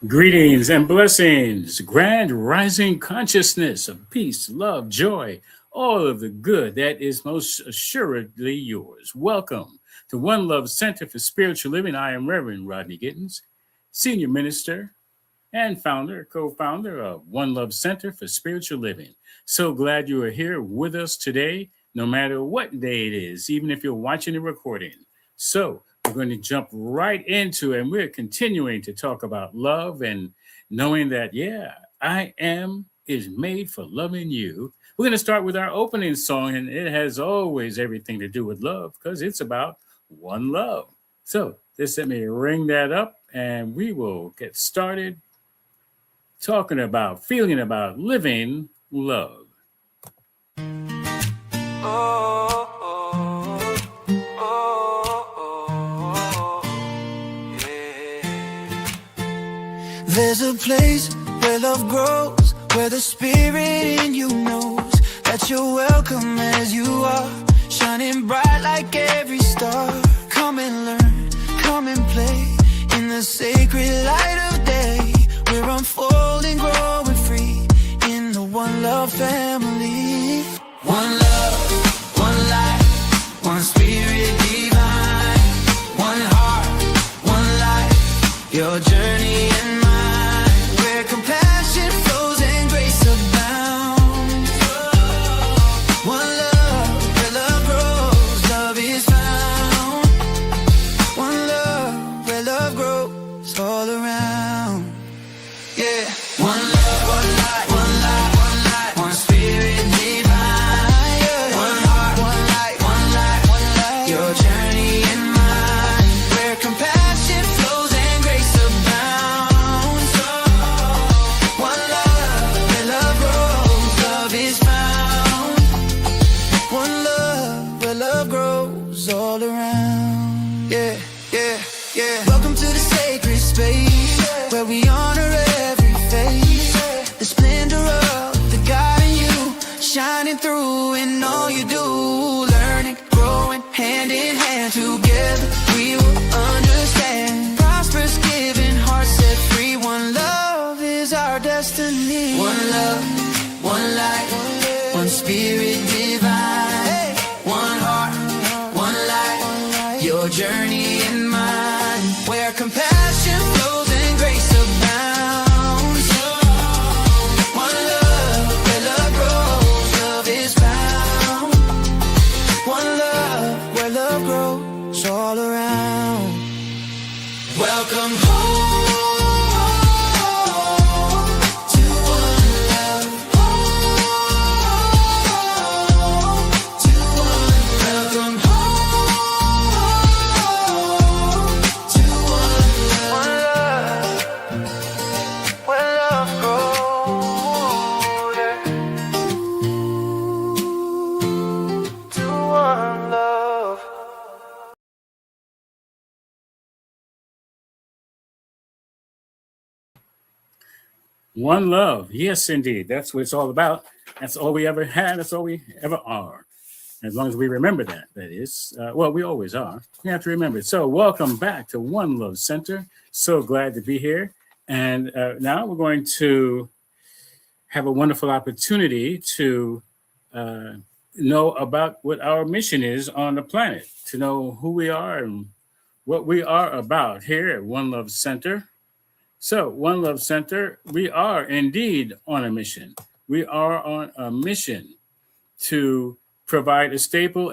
Greetings and blessings, grand rising consciousness of peace, love, joy, all of the good that is most assuredly yours. Welcome to One Love Center for Spiritual Living. I am Reverend Rodney Gittens, Senior Minister and co-founder of One Love Center for Spiritual Living. So glad you are here with us today, no matter what day it is, even if you're watching the recording. So we're going to jump right into it, and we're continuing to talk about love and knowing that, I am is made for loving you. We're going to start with our opening song, and it has always everything to do with love because it's about one love. So just let me ring that up, and we will get started talking about, feeling about, living love. Oh, yeah. There's a place where love grows, where the spirit in you knows that you're welcome as you are, shining bright like every star. Come and learn, come and play in the sacred light of day. We're unfolding, growing free in the One Love family. One love, one life, one spirit divine, one heart, one life, your journey and mine, where compassion flows and grace abounds. One love, where love grows, love is found. One love, where love grows all around. Yeah, one love, one life, one life, one life, one spirit divine, one heart, one life, one life, one life, your journey and mine, where compassion flows and grace abounds. One love, where love grows, love is found. One love, where love grows all around. Yeah, yeah, yeah. Welcome to the sacred space where we honor every face, the splendor of the God in you, shining through in all you do. Learning, growing, hand in hand, together we will understand. Prosperous, giving, hearts set free. One love is our destiny. One love, one life, one spirit divine, one heart, one life, your journey and mine, where compassion flows and grace abounds. One love, where love grows, love is found. One love, where love grows all around. Welcome home to one love, to one. Welcome home to one love, where love grows, yeah. To one love. One love. Yes, indeed. That's what it's all about. That's all we ever had. That's all we ever are. As long as we remember that, that is. Well, we always are. We have to remember it. So welcome back to One Love Center. So glad to be here. And now we're going to have a wonderful opportunity to know about what our mission is on the planet, to know who we are and what we are about here at One Love Center. So, One Love Center, we are indeed on a mission. We are on a mission to provide a stable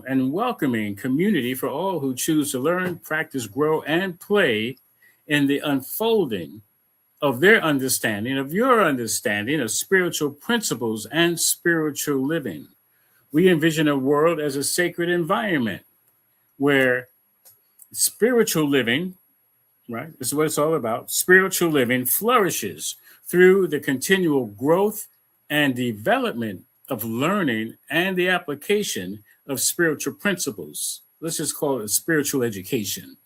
and welcoming community for all who choose to learn, practice, grow, and play in the unfolding of their understanding, of your understanding of spiritual principles and spiritual living. We envision a world as a sacred environment where spiritual living, right? This is what it's all about. Spiritual living flourishes through the continual growth and development of learning and the application of spiritual principles. Let's just call it spiritual education.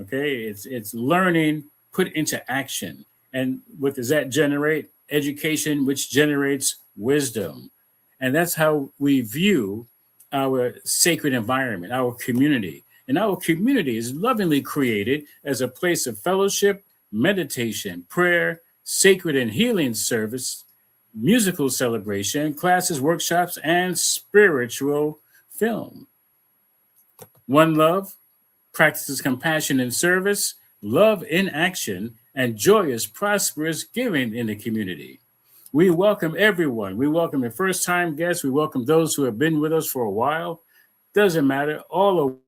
Okay, it's learning put into action. And what does that generate? Education, which generates wisdom. And that's how we view our sacred environment, our community. And our community is lovingly created as a place of fellowship, meditation, prayer, sacred and healing service, musical celebration, classes, workshops, and spiritual film. One Love practices compassion in service, love in action, and joyous, prosperous giving in the community. We welcome everyone. We welcome the first time guests. We welcome those who have been with us for a while. Doesn't matter. All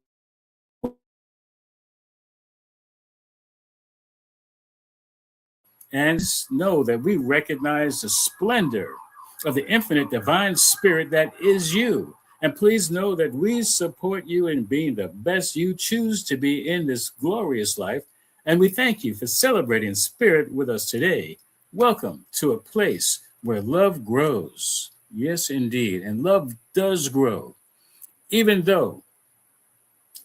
are and know that we recognize the splendor of the infinite divine spirit that is you. And please know that we support you in being the best you choose to be in this glorious life. And we thank you for celebrating spirit with us today. Welcome to a place where love grows. Yes, indeed. And love does grow. Even though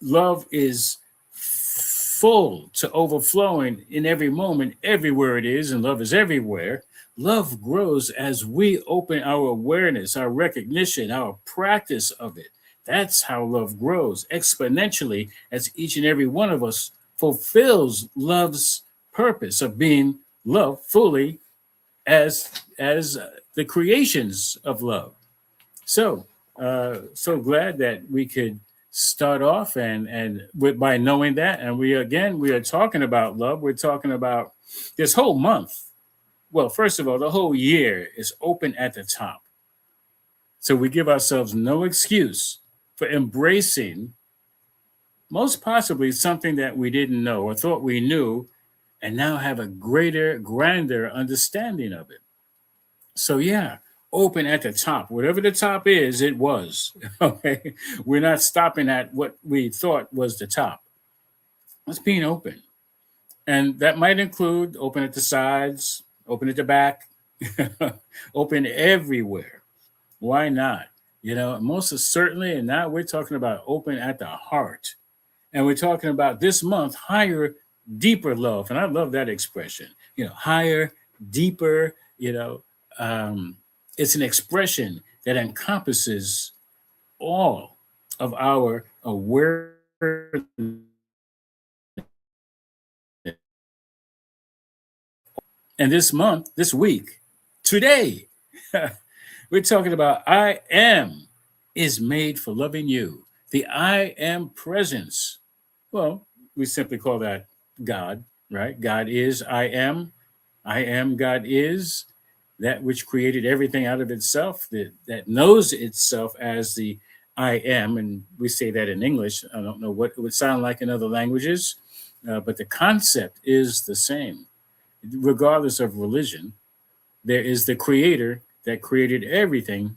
love is full to overflowing in every moment, everywhere it is, and love is everywhere. Love grows as we open our awareness, our recognition, our practice of it. That's how love grows exponentially as each and every one of us fulfills love's purpose of being loved fully as the creations of love. So glad that we could start off and with by knowing that. And we are talking about love. We're talking about this whole month. Well, first of all, the whole year is open at the top. So we give ourselves no excuse for embracing most possibly something that we didn't know or thought we knew and now have a greater, grander understanding of it. So yeah, open at the top. Whatever the top is, it was. Okay. We're not stopping at what we thought was the top. It's being open. And that might include open at the sides, open at the back, open everywhere. Why not? Most certainly, and now we're talking about open at the heart. And we're talking about this month, higher, deeper love. And I love that expression, higher, deeper, it's an expression that encompasses all of our awareness. And this month, this week, today, we're talking about I am is made for loving you. The I am presence. Well, we simply call that God, right? God is I am. I am God is. That which created everything out of itself, that knows itself as the I am. And we say that in English. I don't know what it would sound like in other languages, but the concept is the same. Regardless of religion, there is the creator that created everything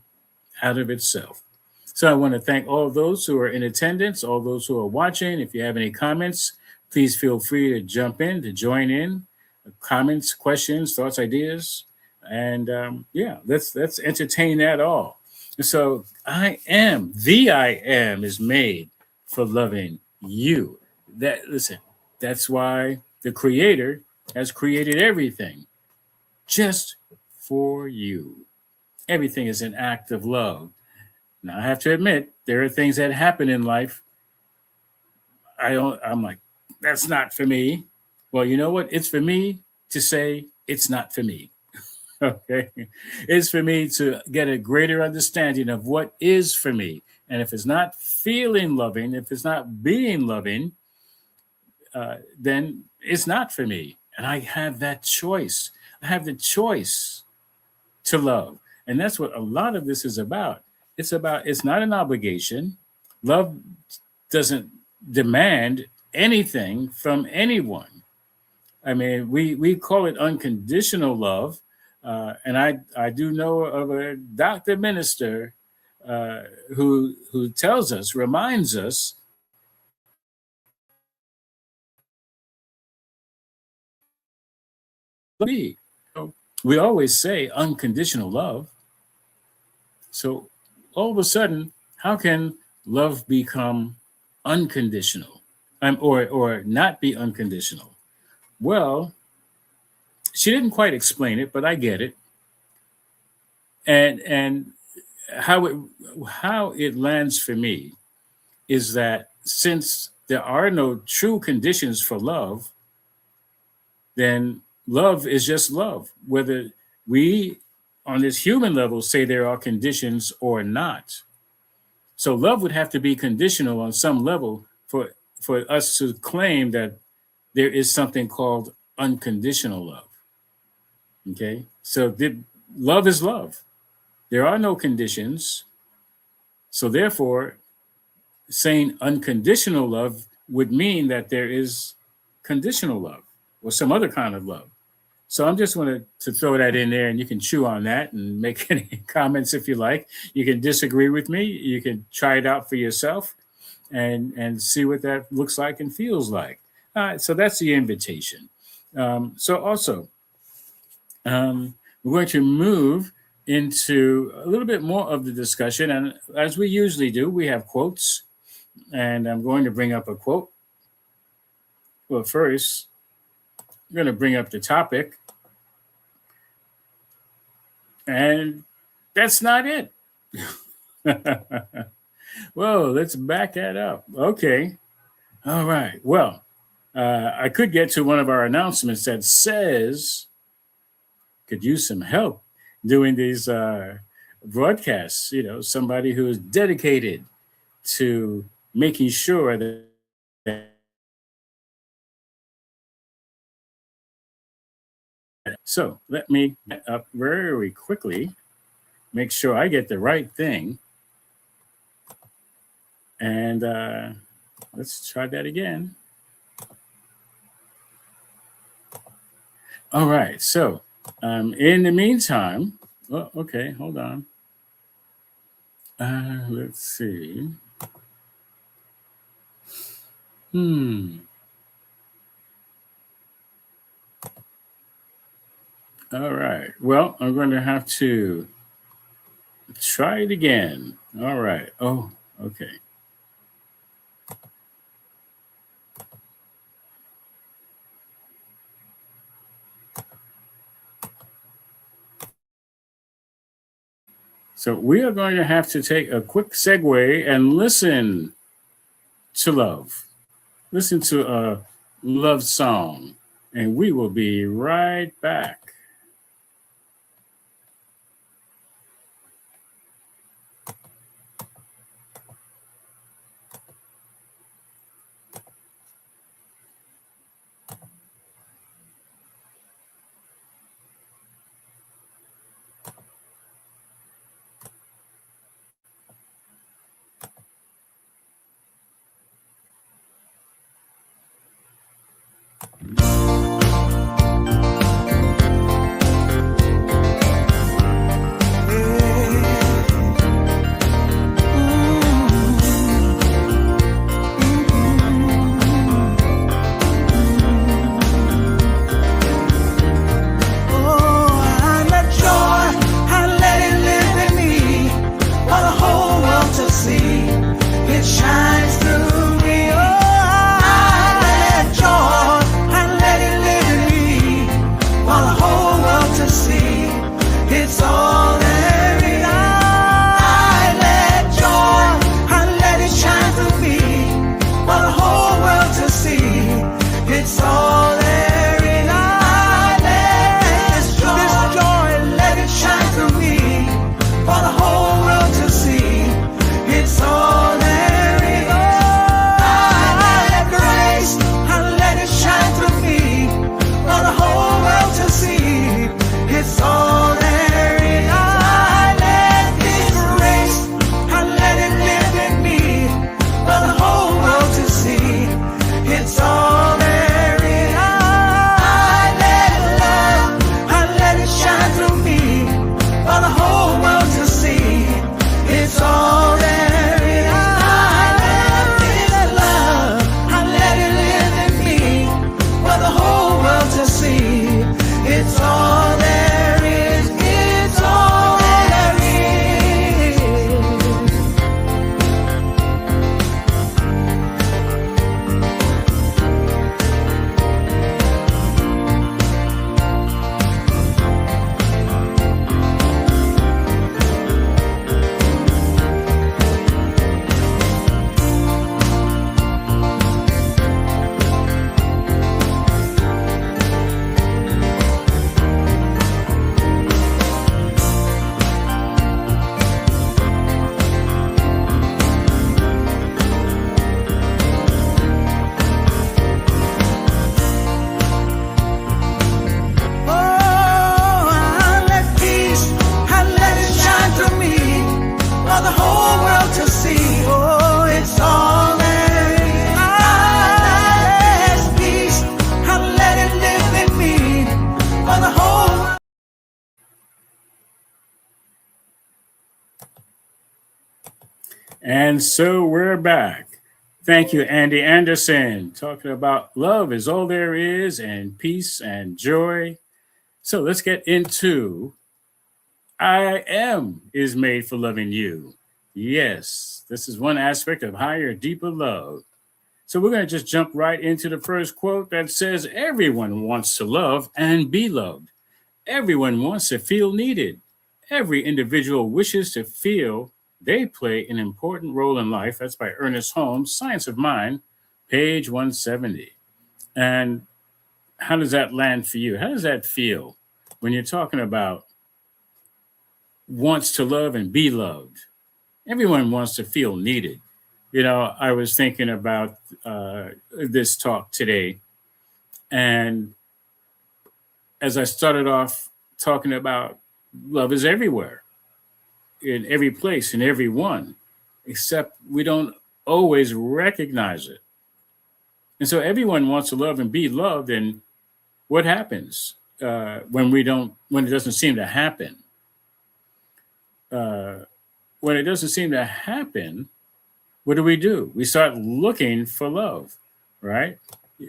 out of itself. So I want to thank all those who are in attendance, all those who are watching. If you have any comments, please feel free to jump in, to join in. Comments, questions, thoughts, ideas. And yeah, let's entertain that all. So I am is made for loving you. That's why the creator has created everything just for you. Everything is an act of love. Now I have to admit, there are things that happen in life. I'm like, that's not for me. Well, you know what? It's for me to say it's not for me. Okay. It's for me to get a greater understanding of what is for me. And if it's not feeling loving, if it's not being loving, then it's not for me. And I have that choice. I have the choice to love. And that's what a lot of this is about. It's not an obligation. Love doesn't demand anything from anyone. I mean, we call it unconditional love. And I do know of a doctor minister who tells us, reminds us, we always say unconditional love. So all of a sudden, how can love become unconditional, or not be unconditional? Well, she didn't quite explain it, but I get it. And how it lands for me is that since there are no true conditions for love, then love is just love. Whether we, on this human level, say there are conditions or not. So love would have to be conditional on some level for us to claim that there is something called unconditional love. Okay, so love is love. There are no conditions. So therefore, saying unconditional love would mean that there is conditional love or some other kind of love. So I'm just wanted to throw that in there, and you can chew on that and make any comments if you like. You can disagree with me. You can try it out for yourself and see what that looks like and feels like. All right, so that's the invitation. So also, we're going to move into a little bit more of the discussion, and as we usually do, we have quotes, and I'm going to bring up a quote. Well, first, I'm going to bring up the topic, and that's not it. Whoa, let's back that up. Okay. All right. Well, I could get to one of our announcements that says could use some help doing these broadcasts. You know, somebody who is dedicated to making sure that. So let me get up very quickly, make sure I get the right thing. And let's try that again. All right. So in the meantime, well, okay, hold on. Let's see. All right. Well, I'm going to have to try it again. All right. Oh, okay. So we are going to have to take a quick segue and listen to love. Listen to a love song, and we will be right back. And so we're back. Thank you, Andy Anderson, talking about love is all there is and peace and joy. So let's get into I am is made for loving you. Yes, this is one aspect of higher, deeper love. So we're going to just jump right into the first quote that says, everyone wants to love and be loved. Everyone wants to feel needed. Every individual wishes to feel they play an important role in life. That's by Ernest Holmes, Science of Mind, page 170. And how does that land for you? How does that feel when you're talking about wants to love and be loved? Everyone wants to feel needed. You know, I was thinking about this talk today, and as I started off talking about love is everywhere, in every place, in everyone, except we don't always recognize it. And so everyone wants to love and be loved. And what happens when we don't, when it doesn't seem to happen? When it doesn't seem to happen, what do? We start looking for love, right?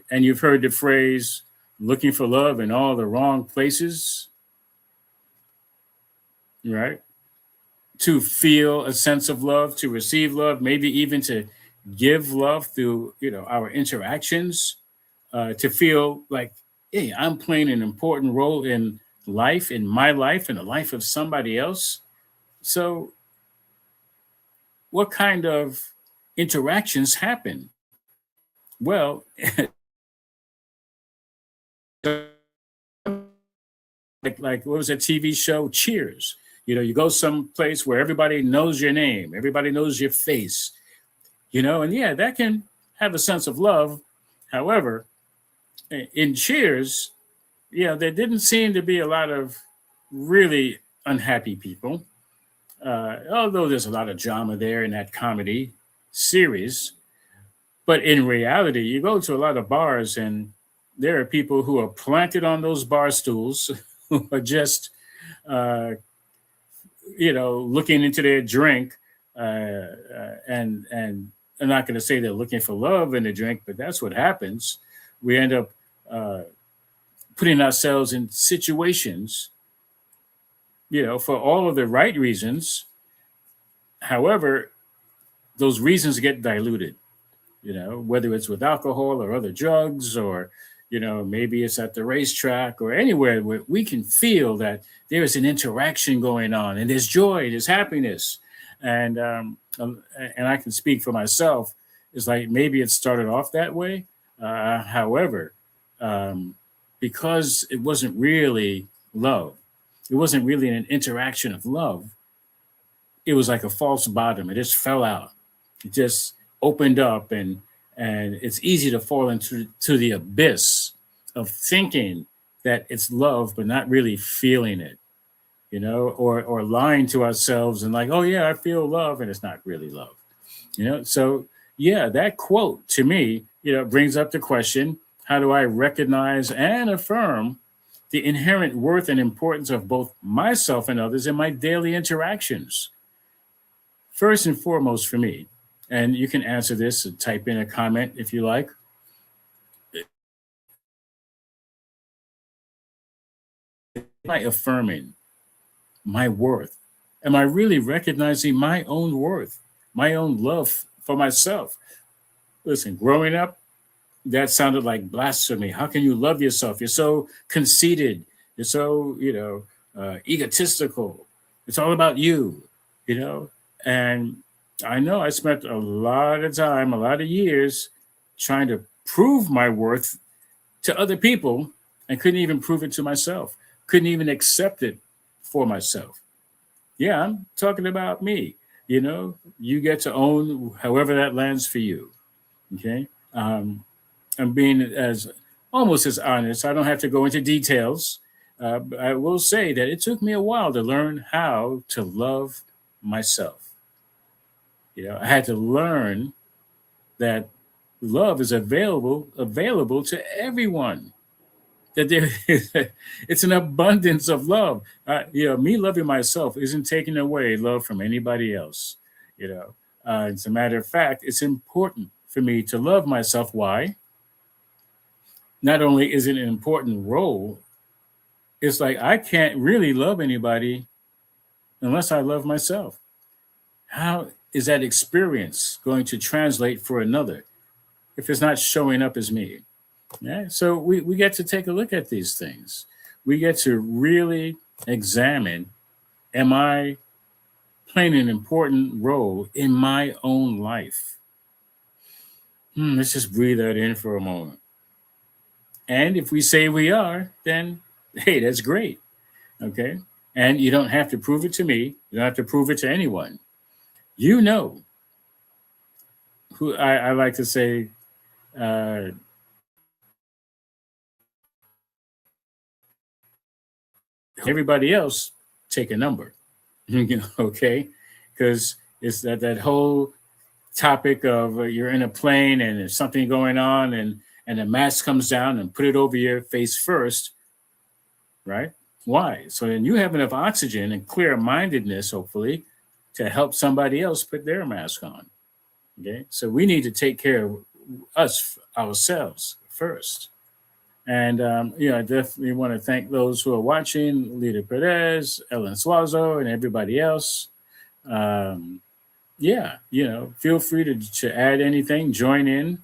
And you've heard the phrase looking for love in all the wrong places, right? To feel a sense of love, to receive love, maybe even to give love through, our interactions, to feel like, hey, I'm playing an important role in life, in my life, in the life of somebody else. So what kind of interactions happen? Well, like what was that TV show? Cheers. You go someplace where everybody knows your name, everybody knows your face, and yeah, that can have a sense of love. However, in Cheers, yeah, there didn't seem to be a lot of really unhappy people, although there's a lot of drama there in that comedy series. But in reality, you go to a lot of bars and there are people who are planted on those bar stools who are just, looking into their drink. And I'm not going to say they're looking for love in the drink, but that's what happens. We end up putting ourselves in situations, for all of the right reasons. However, those reasons get diluted, whether it's with alcohol or other drugs, or, maybe it's at the racetrack or anywhere where we can feel that there is an interaction going on and there's joy, there's happiness. And I can speak for myself. It's like maybe it started off that way. However, because it wasn't really love, it wasn't really an interaction of love. It was like a false bottom. It just fell out. It just opened up, and it's easy to fall into the abyss of thinking that it's love, but not really feeling it, or lying to ourselves and like, oh yeah, I feel love, and it's not really love, So yeah, that quote to me, brings up the question: how do I recognize and affirm the inherent worth and importance of both myself and others in my daily interactions? First and foremost for me, and you can answer this and type in a comment if you like. Am I affirming my worth? Am I really recognizing my own worth, my own love for myself? Listen, growing up, that sounded like blasphemy. How can you love yourself? You're so conceited. You're so, egotistical. It's all about you. And I know I spent a lot of time, a lot of years trying to prove my worth to other people and couldn't even prove it to myself, couldn't even accept it for myself. Yeah, I'm talking about me. You get to own however that lands for you. Okay. I'm being as almost as honest. I don't have to go into details. But I will say that it took me a while to learn how to love myself. I had to learn that love is available to everyone. That there is it's an abundance of love. Me loving myself isn't taking away love from anybody else. You know, As a matter of fact, it's important for me to love myself. Why? Not only is it an important role, it's like I can't really love anybody unless I love myself. How is that experience going to translate for another if it's not showing up as me? Yeah. So we get to take a look at these things. We get to really examine, am I playing an important role in my own life? Let's just breathe that in for a moment. And if we say we are, then hey, that's great. Okay. And you don't have to prove it to me. You don't have to prove it to anyone. You know who I like to say, uh, everybody else take a number. Okay. Because it's that whole topic of you're in a plane and there's something going on and the mask comes down and put it over your face first, right? Why? So then you have enough oxygen and clear mindedness, hopefully, to help somebody else put their mask on. Okay. So we need to take care of us ourselves first. And I definitely want to thank those who are watching, Lita Perez, Ellen Suazo, and everybody else. Um, feel free to add anything, join in.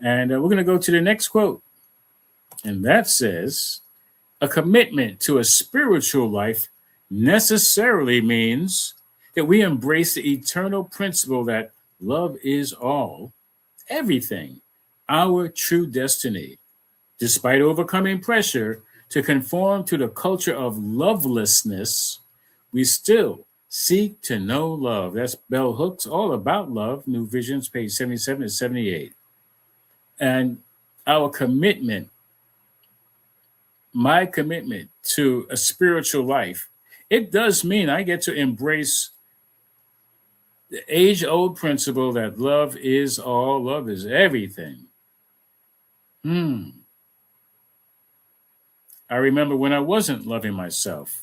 And we're going to go to the next quote. And that says, a commitment to a spiritual life necessarily means that we embrace the eternal principle that love is all, everything, our true destiny. Despite overcoming pressure to conform to the culture of lovelessness, we still seek to know love. That's Bell Hooks, All About Love, New Visions, page 77 to 78. And our commitment, my commitment to a spiritual life, it does mean I get to embrace the age old principle that love is all, love is everything. I remember when I wasn't loving myself.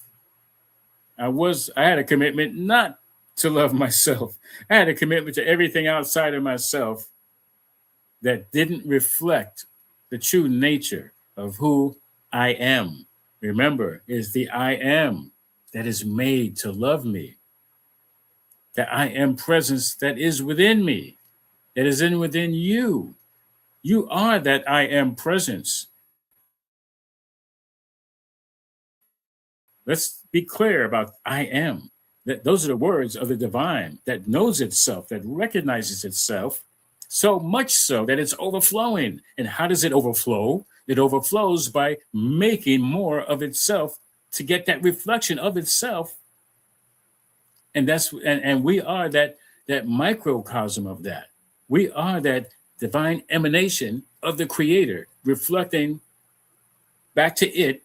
I had a commitment not to love myself. I had a commitment to everything outside of myself that didn't reflect the true nature of who I am. Remember, it's the I am that is made to love me. The I am presence that is within me, that is within you. You are that I am presence. Let's be clear about I am. That those are the words of the divine that knows itself, that recognizes itself, so much so that it's overflowing. And how does it overflow? It overflows by making more of itself to get that reflection of itself. And we are that microcosm of that. We are that divine emanation of the creator, reflecting back to it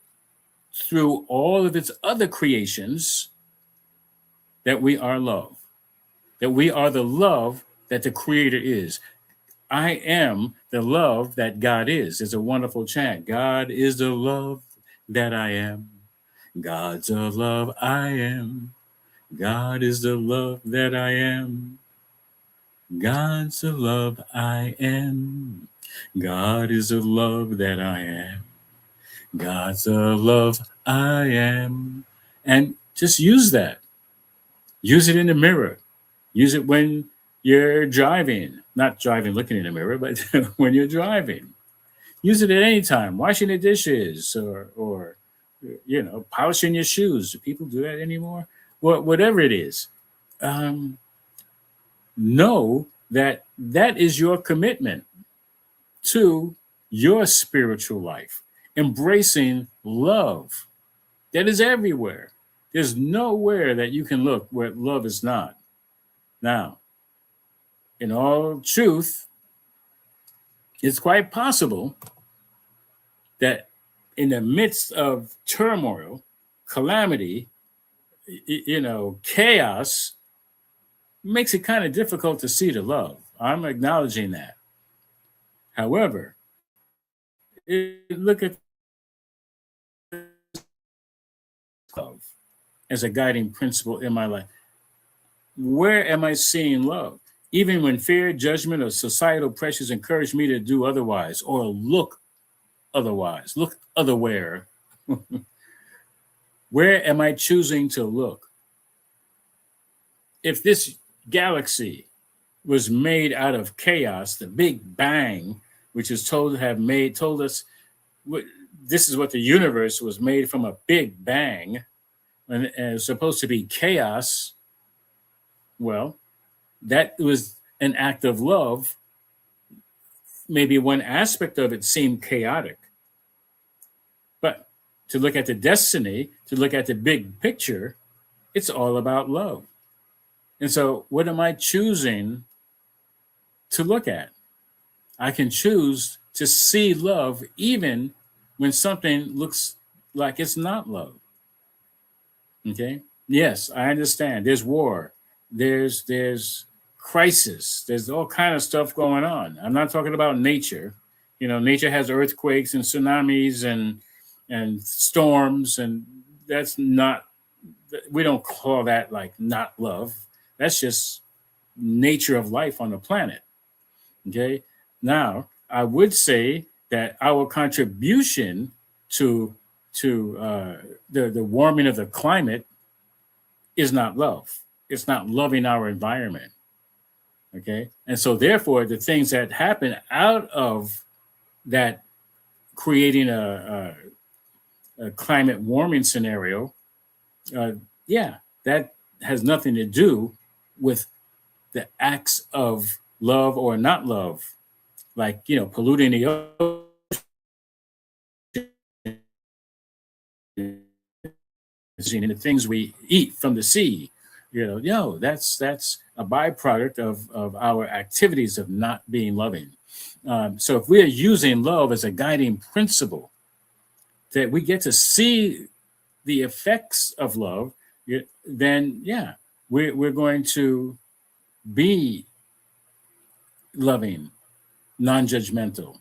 through all of its other creations, that we are love, that we are the love that the creator is. I am the love that God is. It's a wonderful chant. God is the love that I am. God's the love I am. God is the love that I am. God's the love I am. God is the love that I am. God's the love I am. And just use that. Use it in the mirror. Use it when you're driving. Not driving looking in the mirror, but when you're driving. Use it at any time. Washing the dishes or polishing your shoes. Do people do that anymore? Well, whatever it is. Know that is your commitment to your spiritual life. Embracing love that is everywhere. There's nowhere that you can look where love is not. Now, in all truth, it's quite possible that in the midst of turmoil, calamity, chaos, makes it kind of difficult to see the love. I'm acknowledging that. However, look at love as a guiding principle in my life. Where am I seeing love? even when fear, judgment, or societal pressures encourage me to do otherwise or look otherwise, look otherwhere. Where am I choosing to look? If this galaxy was made out of chaos, the Big Bang, which is told us this is what the universe was made from, a Big Bang, and it's supposed to be chaos. Well, that was an act of love. Maybe one aspect of it seemed chaotic, but to look at the destiny, to look at the big picture, it's all about love. And so, what am I choosing to look at? I can choose to see love even when something looks like it's not love. Okay. Yes, I understand. There's war. There's crisis. There's all kind of stuff going on. I'm not talking about nature. Nature has earthquakes and tsunamis and storms, and that's not. We don't call that like not love. That's just nature of life on the planet. Okay. Now, I would say that our contribution to the warming of the climate is not love. It's not loving our environment. Okay, and so therefore, the things that happen out of that, creating a climate warming scenario, yeah, that has nothing to do with the acts of love or not love, like polluting the ocean and the things we eat from the sea. That's a byproduct of our activities of not being loving. So if we're using love as a guiding principle, that we get to see the effects of love, then yeah, we're going to be loving, non-judgmental.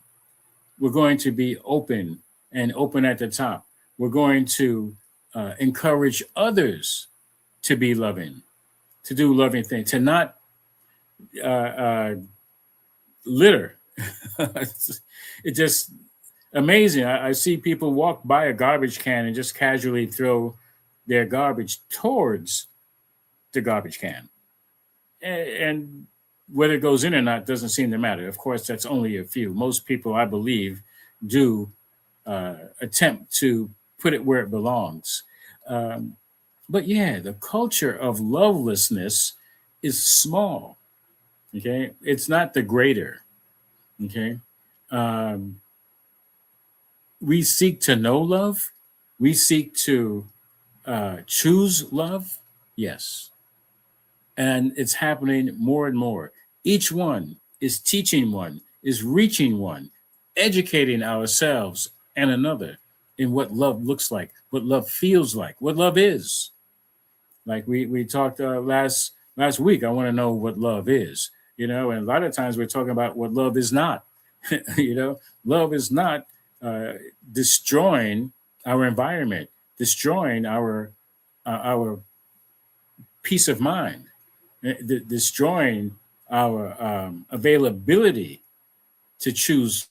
We're going to be open and open at the top. We're going to encourage others to be loving, to do loving things, to not litter. It's just amazing. I see people walk by a garbage can and just casually throw their garbage towards the garbage can. And whether it goes in or not doesn't seem to matter. Of course, that's only a few. Most people, I believe, do attempt to put it where it belongs. But yeah, the culture of lovelessness is small. Okay, it's not the greater. Okay, we seek to know love. We seek to choose love. Yes, and it's happening more and more. Each one is teaching one, is reaching one, educating ourselves and another in what love looks like, what love feels like, what love is. Like we talked last week. I want to know what love is, and a lot of times we're talking about what love is not. Love is not destroying our environment, destroying our peace of mind, destroying our availability to choose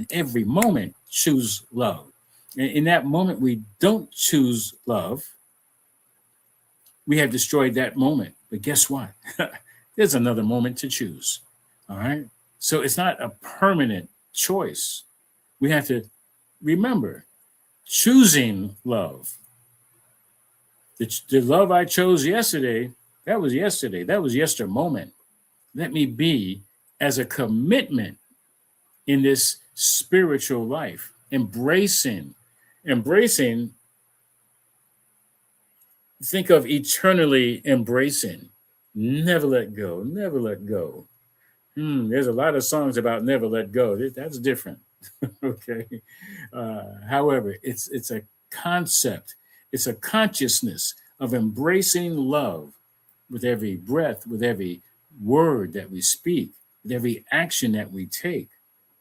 every moment. Choose love. In that moment we don't choose love, we have destroyed that moment. But guess what? There's another moment to choose. All right. So it's not a permanent choice. We have to remember, choosing love. The love I chose yesterday, that was yesterday. That was yester moment. Let me be as a commitment in this spiritual life, embracing. Think of eternally embracing. Never let go, never let go. There's a lot of songs about never let go. That's different. Okay. However, it's a concept. It's a consciousness of embracing love with every breath, with every word that we speak, with every action that we take.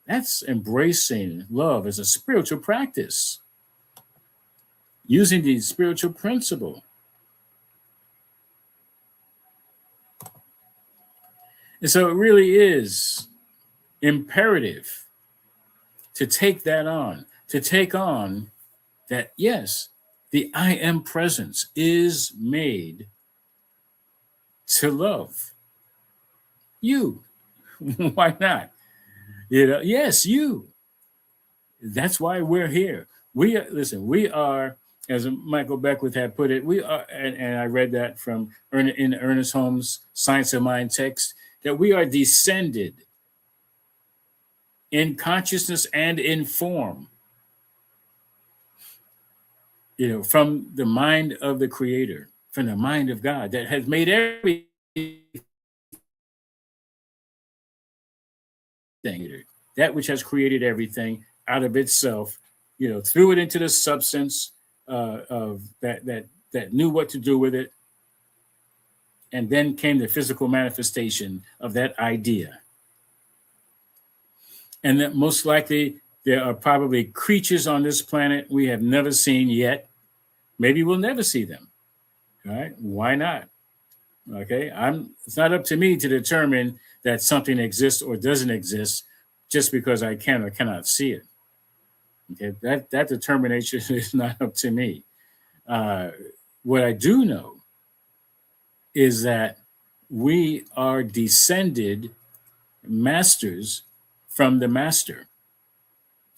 That's embracing love as a spiritual practice. using the spiritual principle. And so it really is imperative to take that on, to take on that, yes, the I am presence is made to love you. Why not? Yes, you. That's why we're here. Listen, we are, as Michael Beckwith had put it, we are, and I read that from in Ernest Holmes' Science of Mind text, that we are descended in consciousness and in form, from the mind of the Creator, from the mind of God that has made everything, that which has created everything out of itself, threw it into the substance of that knew what to do with it, and then came the physical manifestation of that idea. And that most likely there are probably creatures on this planet we have never seen yet. Maybe we'll never see them. Right? Why not? Okay. It's not up to me to determine that something exists or doesn't exist just because I can or cannot see it. Okay. That determination is not up to me. What I do know is that we are descended masters from the master.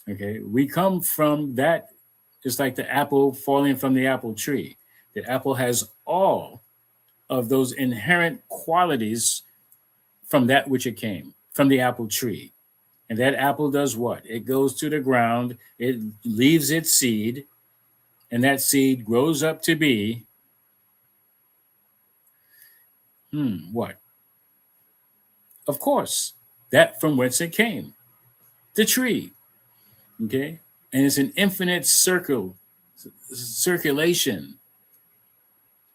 Okay. We come from that. It's like the apple falling from the apple tree. The apple has all of those inherent qualities from that which it came, from the apple tree. And that apple does what? It goes to the ground, it leaves its seed, and that seed grows up to be what? Of course, that from whence it came, the tree. Okay? And it's an infinite circulation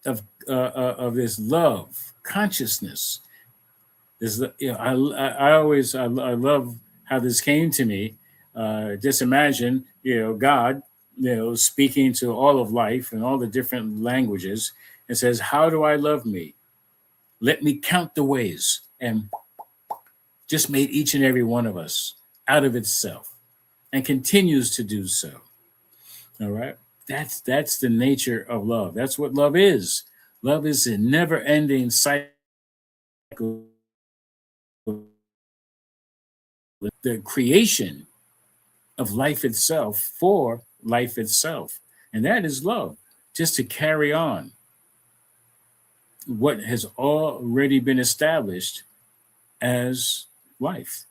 of this love, consciousness. This, I love how this came to me. Just imagine, God, speaking to all of life and all the different languages, and says, "How do I love me? Let me count the ways," and just made each and every one of us out of itself, and continues to do so. All right. That's the nature of love. That's what love is. Love is a never-ending cycle. The creation of life itself for life itself. And that is love, just to carry on what has already been established as life.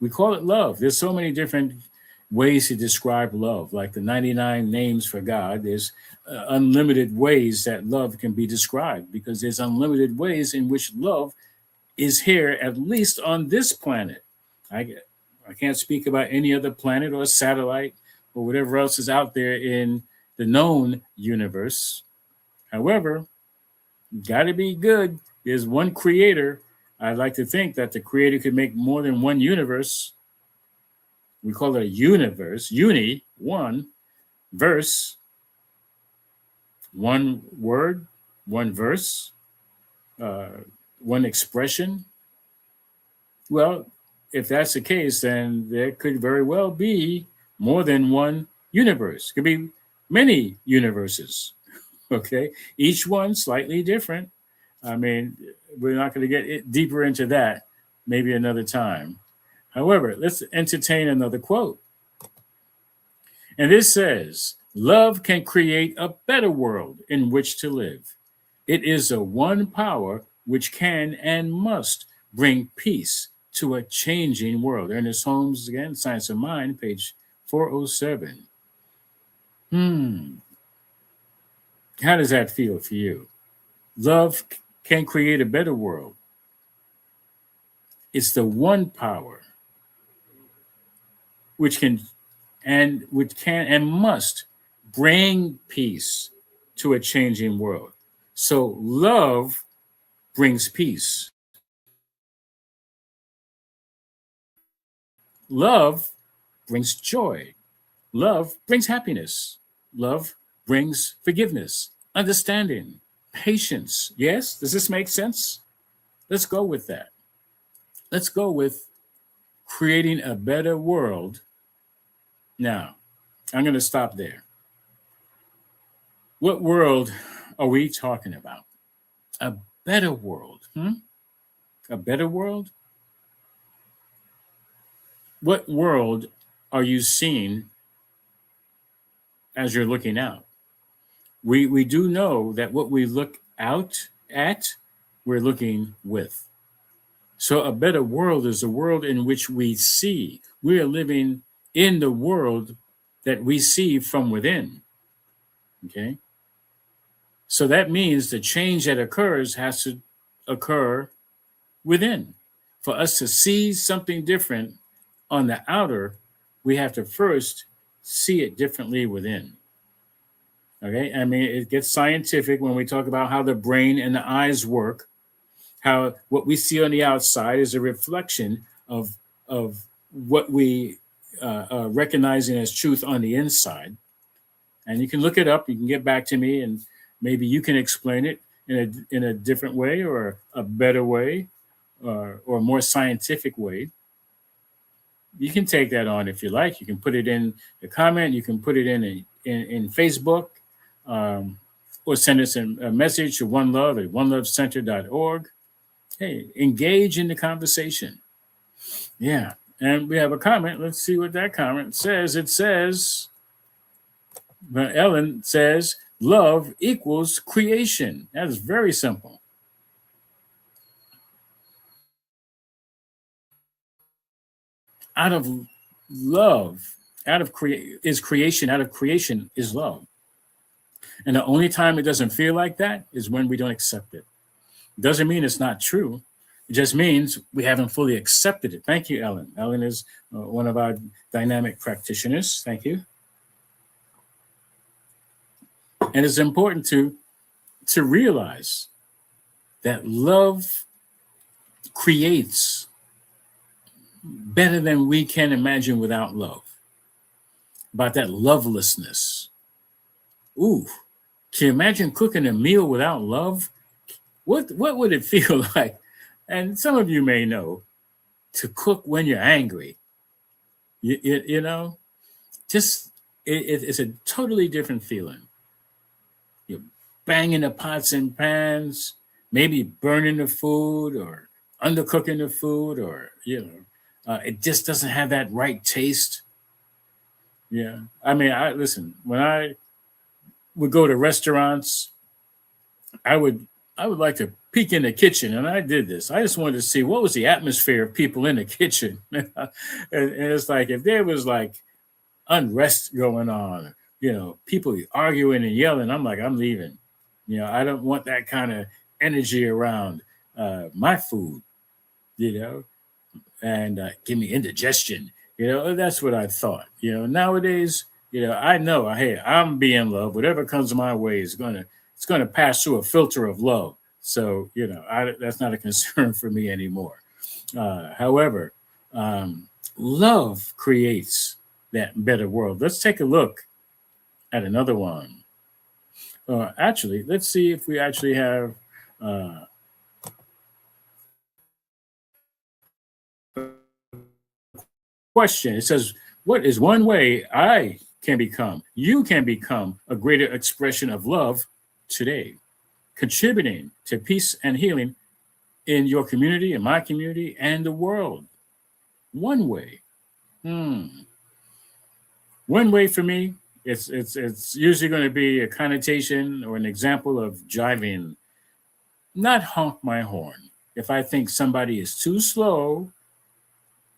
We call it love. There's so many different ways to describe love, like the 99 names for God. There's unlimited ways that love can be described, because there's unlimited ways in which love is here, at least on this planet. I can't speak about any other planet or satellite or whatever else is out there in the known universe. However, got to be good. There's one creator. I'd like to think that the creator could make more than one universe. We call it a universe, uni, one, verse, one word, one verse, one expression. Well, if that's the case, then there could very well be more than one universe. It could be many universes, okay? Each one slightly different. I mean, we're not going to get deeper into that maybe another time. However, let's entertain another quote. And this says, "Love can create a better world in which to live. It is a one power which can and must bring peace to a changing world." Ernest Holmes, again, Science of Mind, page 407. How does that feel for you? Love can create a better world. It's the one power which can and must bring peace to a changing world. So love brings peace. Love brings joy. Love brings happiness. Love brings forgiveness, understanding, patience. Yes? Does this make sense? Let's go with that. Let's go with creating a better world. Now, I'm going to stop there. What world are we talking about? A better world. A better world? What world are you seeing as you're looking out? We do know that what we look out at, we're looking with. So a better world is a world in which we see. We are living in the world that we see from within. Okay. So that means the change that occurs has to occur within. For us to see something different on the outer, we have to first see it differently within. Okay. I mean, it gets scientific when we talk about how the brain and the eyes work, how what we see on the outside is a reflection of what we are recognizing as truth on the inside. And you can look it up. You can get back to me, and maybe you can explain it in a different way, or a better way, or a more scientific way. You can take that on if you like. You can put it in the comment. You can put it in Facebook, or send us a message to One Love at onelovecenter.org. Hey, engage in the conversation. Yeah. And we have a comment. Let's see what that comment says. It says, Ellen says, love equals creation. That is very simple. Out of love, is creation. Out of creation is love. And the only time it doesn't feel like that is when we don't accept it. Doesn't mean it's not true. It just means we haven't fully accepted it. Thank you, Ellen. Ellen is one of our dynamic practitioners. Thank you. And it's important to realize that love creates better than we can imagine without love. About that lovelessness. Ooh, can you imagine cooking a meal without love? What would it feel like? And some of you may know, to cook when you're angry. You know, just it's a totally different feeling. You're banging the pots and pans, maybe burning the food or undercooking the food, or it just doesn't have that right taste. Yeah, I mean, listen. When I would go to restaurants, I would like to peek in the kitchen, and I did this. I just wanted to see what was the atmosphere of people in the kitchen. and it's like, if there was like unrest going on, people arguing and yelling, I'm like, I'm leaving. I don't want that kind of energy around my food, and give me indigestion. That's what I thought. Nowadays, I know, hey, I'm being loved. Whatever comes my way is it's gonna pass through a filter of love. So that's not a concern for me anymore. However, love creates that better world. Let's take a look at another one. Actually, let's see if we actually have question. It says, what is one way you can become a greater expression of love today, contributing to peace and healing in your community, in my community, and the world? One way. One way for me, it's usually going to be a connotation or an example of jiving, not honk my horn. If I think somebody is too slow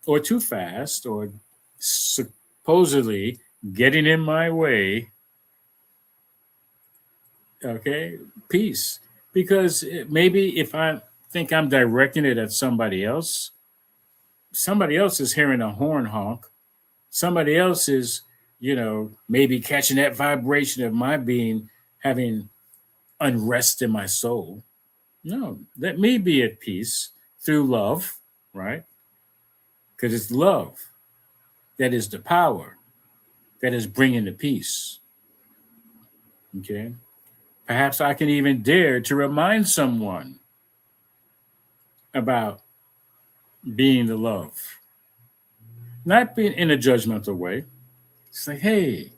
or too fast or supposedly getting in my way, okay, peace. Because maybe if I think I'm directing it at somebody else is hearing a horn honk. Somebody else is, maybe catching that vibration of my being, having unrest in my soul. No, let me be at peace through love, right? Because it's love that is the power that is bringing the peace. Okay. Perhaps I can even dare to remind someone about being the love, not being in a judgmental way. It's like, hey,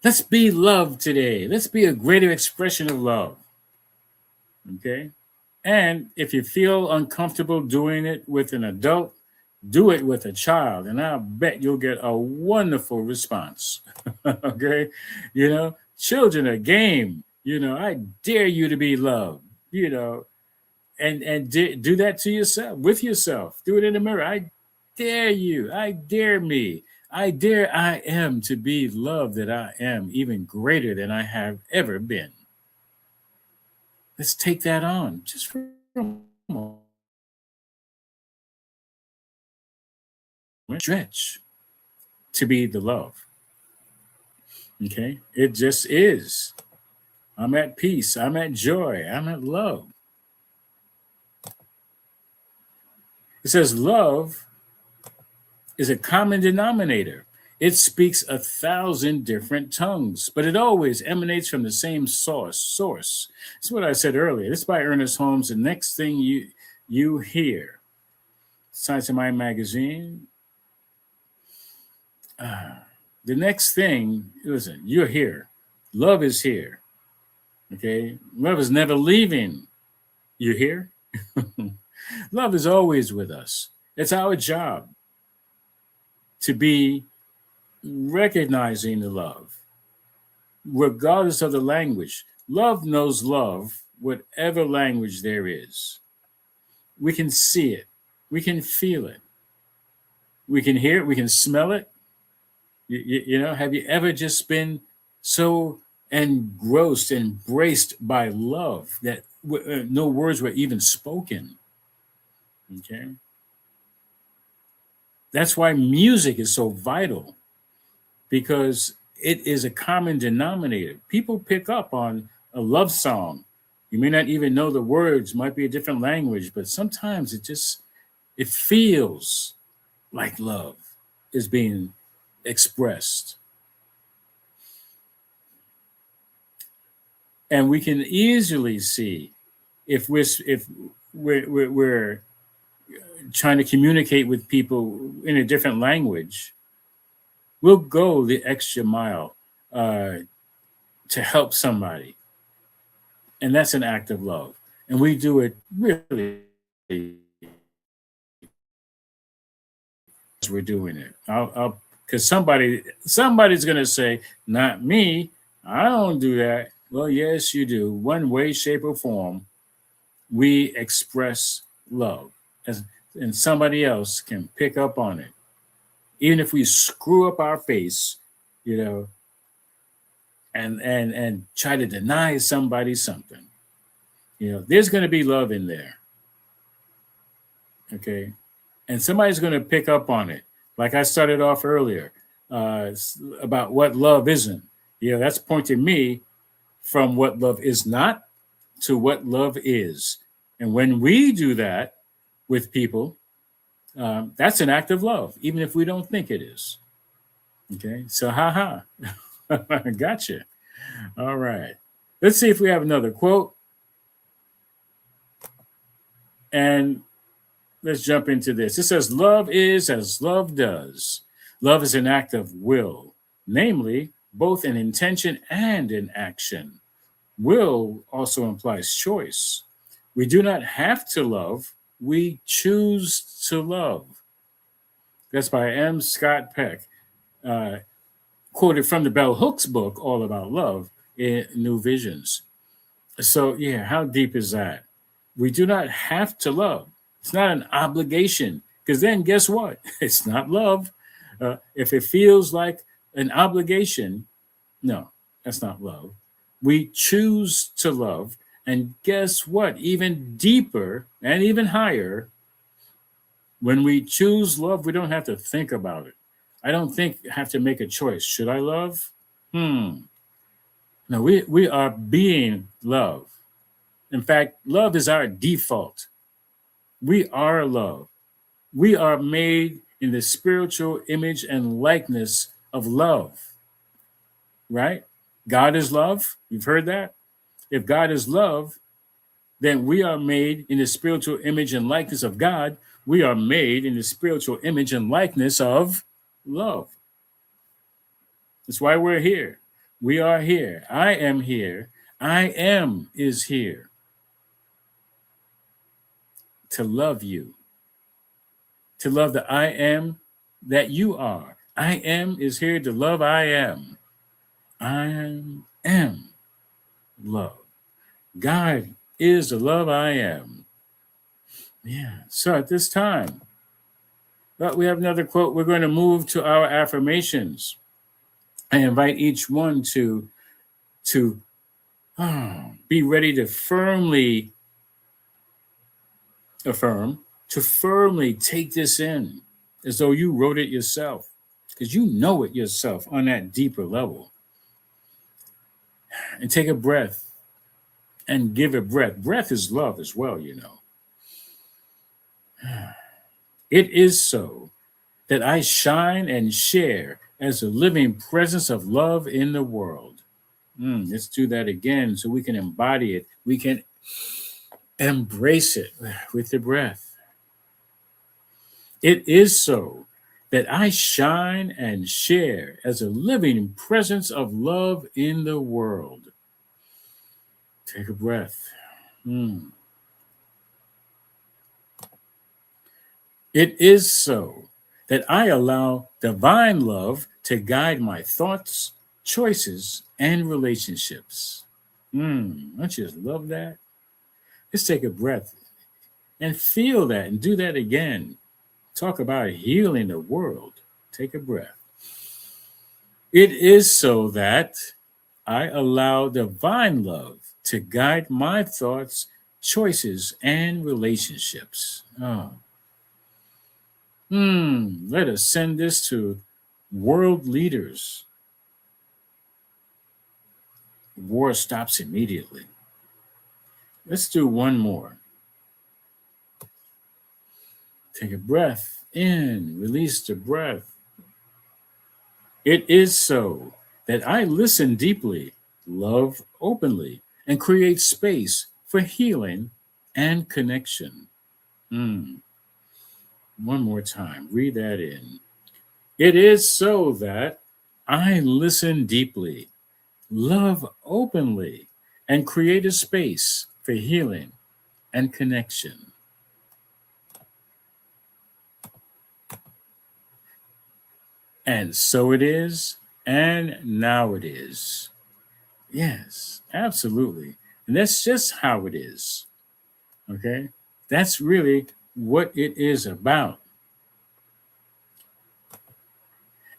let's be love today. Let's be a greater expression of love. Okay. And if you feel uncomfortable doing it with an adult, do it with a child, and I'll bet you'll get a wonderful response. Okay. Children are game. I dare you to be loved, you know, and do that to yourself, with yourself. Do it in the mirror. I dare you. I dare me. I am to be loved that I am, even greater than I have ever been. Let's take that on just for a moment. Stretch to be the love. Okay. It just is. I'm at peace. I'm at joy. I'm at love. It says love is a common denominator. It speaks 1,000 different tongues, but it always emanates from the same source. That's what I said earlier. This is by Ernest Holmes. The next thing you hear, Science of Mind magazine. The next thing, listen, you're here. Love is here. Okay, love is never leaving. You hear? Love is always with us. It's our job to be recognizing the love, regardless of the language. Love knows love, whatever language there is. We can see it, we can feel it, we can hear it, we can smell it. Have you ever just been so engrossed, embraced by love that no words were even spoken? Okay. That's why music is so vital, because it is a common denominator. People pick up on a love song. You may not even know the words, might be a different language, but sometimes it feels like love is being expressed. And we can easily see if we're trying to communicate with people in a different language, we'll go the extra mile to help somebody. And that's an act of love. And we do it really as we're doing it. Because somebody's going to say, not me. I don't do that. Well, yes, you do. One way, shape, or form, we express love. And somebody else can pick up on it. Even if we screw up our face, and try to deny somebody something, there's going to be love in there. Okay. And somebody's going to pick up on it. Like I started off earlier about what love isn't. That's pointing me from what love is not to what love is. And when we do that with people, that's an act of love, even if we don't think it is. Okay. So, gotcha. All right. Let's see if we have another quote. And let's jump into this. It says, love is as love does. Love is an act of will, namely, both an intention and an action. Will also implies choice. We do not have to love, we choose to love. That's by M. Scott Peck, quoted from the Bell Hooks book, All About Love, in New Visions. So, how deep is that? We do not have to love. It's not an obligation, because then guess what? It's not love. If it feels like an obligation, no, that's not love. We choose to love. And guess what? Even deeper and even higher, when we choose love, we don't have to think about it. I don't have to make a choice. Should I love? No, we are being love. In fact, love is our default. We are love. We are made in the spiritual image and likeness of love, right? God is love. You've heard that? If God is love, then we are made in the spiritual image and likeness of God. We are made in the spiritual image and likeness of love. That's why we're here. We are here. I am here. I am is here to love you, to love the I am that you are. I am is here to love I am. I am love. God is the love I am. Yeah. So at this time, but we have another quote. We're going to move to our affirmations. I invite each one to be ready to firmly affirm, to firmly take this in as though you wrote it yourself, because you know it yourself on that deeper level. And take a breath and give a breath. Breath is love as well, you know. It is so that I shine and share as a living presence of love in the world. Let's do that again so we can embody it. We can embrace it with the breath. It is so that I shine and share as a living presence of love in the world. Take a breath. It is so that I allow divine love to guide my thoughts, choices, and relationships. Don't you just love that? Let's take a breath and feel that and do that again. Talk about healing the world. Take a breath. It is so that I allow divine love to guide my thoughts, choices, and relationships. Let us send this to world leaders. War stops immediately. Let's do one more. Take a breath in, release the breath. It is so that I listen deeply, love openly, and create space for healing and connection. One more time, read that in. It is so that I listen deeply, love openly, and create a space for healing and connection. And so it is, and now it is. Yes, absolutely. And that's just how it is. Okay? That's really what it is about.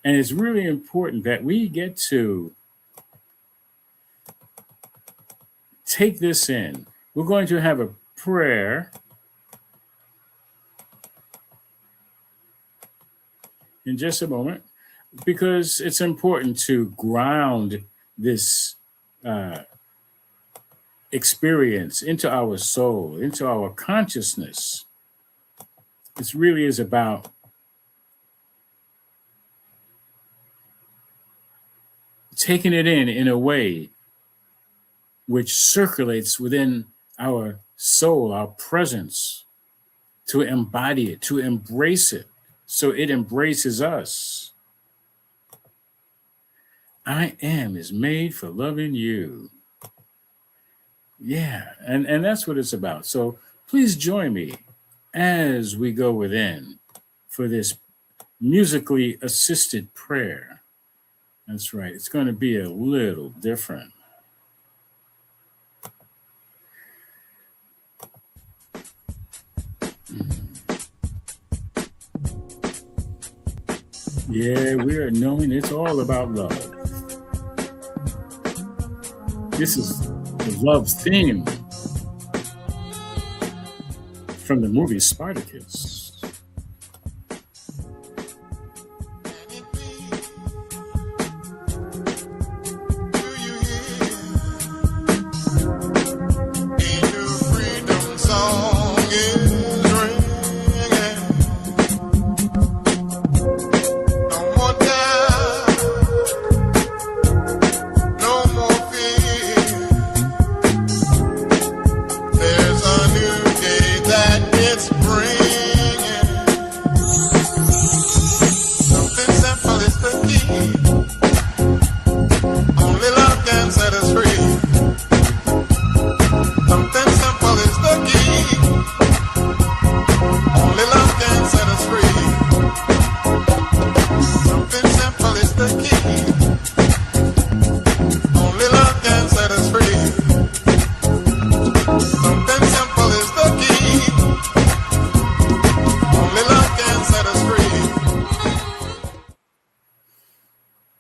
And it's really important that we get to take this in. We're going to have a prayer in just a moment, because it's important to ground this experience into our soul, into our consciousness. This really is about taking it in a way which circulates within our soul, our presence, to embody it, to embrace it, so it embraces us. I am is made for loving you. Yeah, and that's what it's about. So please join me as we go within for this musically assisted prayer. That's right. It's going to be a little different. Yeah, we are knowing it's all about love. This is the love theme from the movie Spartacus. No